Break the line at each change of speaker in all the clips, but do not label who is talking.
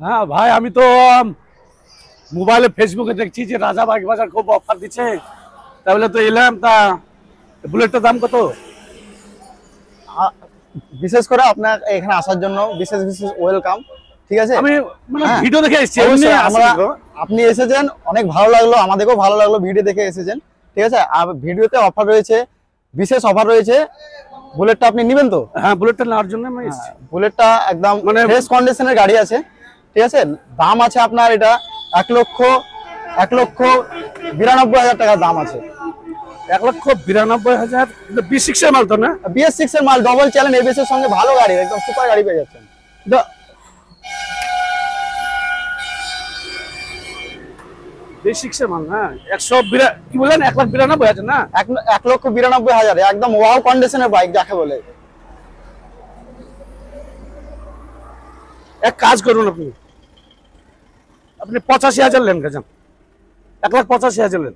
হ্যাঁ ভাই, আমি তো মোবাইলে ফেসবুকে দেখছি যে রাজা বাইক বাজার খুব অফার দিচ্ছে, তাহলে তো এলাম। তা বুলেটটার দাম কত?
বিশেষ করে আপনার এখানে আসার জন্য বিশেষ ওয়েলকাম। ঠিক আছে,
আমি মানে ভিডিও দেখে এসেছি।
আপনি এসেছেন, অনেক ভালো লাগলো, আমাদেরকেও ভালো লাগলো ভিডিও দেখে এসেছেন। ঠিক আছে, আর ভিডিওতে অফার রয়েছে, বিশেষ অফার রয়েছে। বুলেটটা আপনি নেবেন তো?
হ্যাঁ, বুলেটটা নেওয়ার জন্য আমি এসেছি।
বুলেটটা একদম মানে ফ্রেশ কন্ডিশনের গাড়ি আছে। ঠিক আছে, দাম আছে আপনার এটা 1,92,000 টাকা দাম আছে।
1,92,000 B6 এর মাল তো না?
BS6 এর মাল, ডবল চ্যানেল এবিএস এর সঙ্গে ভালো গাড়ি, একদম সুপার গাড়ি পেয়ে যাচ্ছেন।
B6 এর মাল না? 192 কি বলেন? 1,92,000 না?
1,92,000 একদম ওয়াও কন্ডিশনের বাইক যাকে বলে।
এক কাজ করুন, আপনি 85,000 নেন। গেছেন 1,85,000 নেন।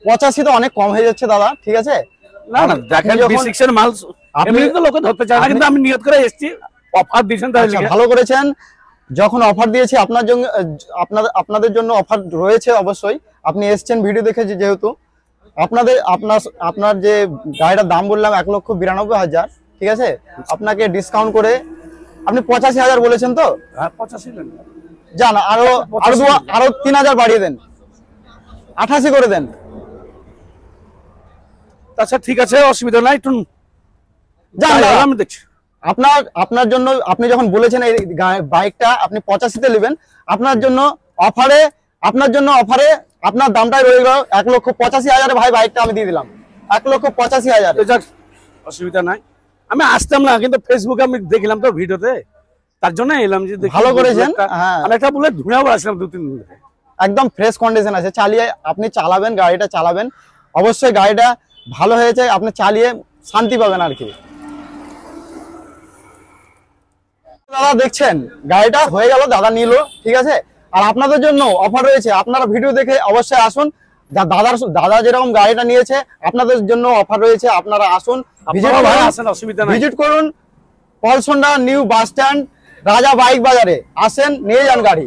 85 তো অনেক কম হয়ে যাচ্ছে দাদা। ঠিক আছে,
না না, দেখেন B6 এর মাল আপনি তো লোকে ধরতে চায় না, কিন্তু আমি নিয়ত করে এসেছি। অফার দিয়েছেন তাহলে
ভালো করেছেন। যখন অফার দিয়েছি আপনার জন্য, আপনাদের জন্য অফার রয়েছে অবশ্যই। আপনি এসেছেন ভিডিও দেখে, যেহেতু আপনার যে গাড়িটার দাম বললাম 1,92,000। ঠিক আছে, আপনাকে ডিসকাউন্ট করে আপনি 85,000 বলেছেন তো?
হ্যাঁ, 85 নেন।
যান, আরো 3,000 বাড়িয়ে দেন, 88 করে দেন।
আচ্ছা ঠিক আছে, অসুবিধা নাই। একটু
আমি দেখছি আপনার জন্য। আপনি যখন বলেছেন এই বাইকটা আপনি 85-তে নেবেন, আপনার জন্য অফারে আপনার দামটাই রয়ে গেল 1,85,000। ভাই বাইকটা আমি দিয়ে দিলাম 1,85,000।
অসুবিধা নাই, আমি আসতাম না, কিন্তু ফেসবুকে আমি দেখলাম তো ভিডিওতে, তার জন্য এলাম। যে
ভালো করেছেন।
আমি একটা বুলেট ধুয়েও আসলাম 2-3 দিন ধরে।
একদম ফ্রেশ কন্ডিশন আছে, চালিয়ে আপনি চালাবেন, গাড়িটা চালাবেন, অবশ্যই গাড়িটা ভালো হয়েছে, আপনি চালিয়ে শান্তি পাবেন আর কি। দাদা দেখছেন গাড়িটা হয়ে গেল, দাদা নিল। ঠিক আছে, আর আপনাদের জন্য অফার রয়েছে, আপনারা ভিডিও দেখে অবশ্যই আসুন। দাদা যেরকম গাড়িটা নিয়েছে, আপনাদের জন্য অফার রয়েছে, আপনারা আসুন, ভিজিট করুন। পলসন্ডা নিউ বাস স্ট্যান্ড, রাজা বাইক বাজারে আসেন, নিয়ে যান গাড়ি।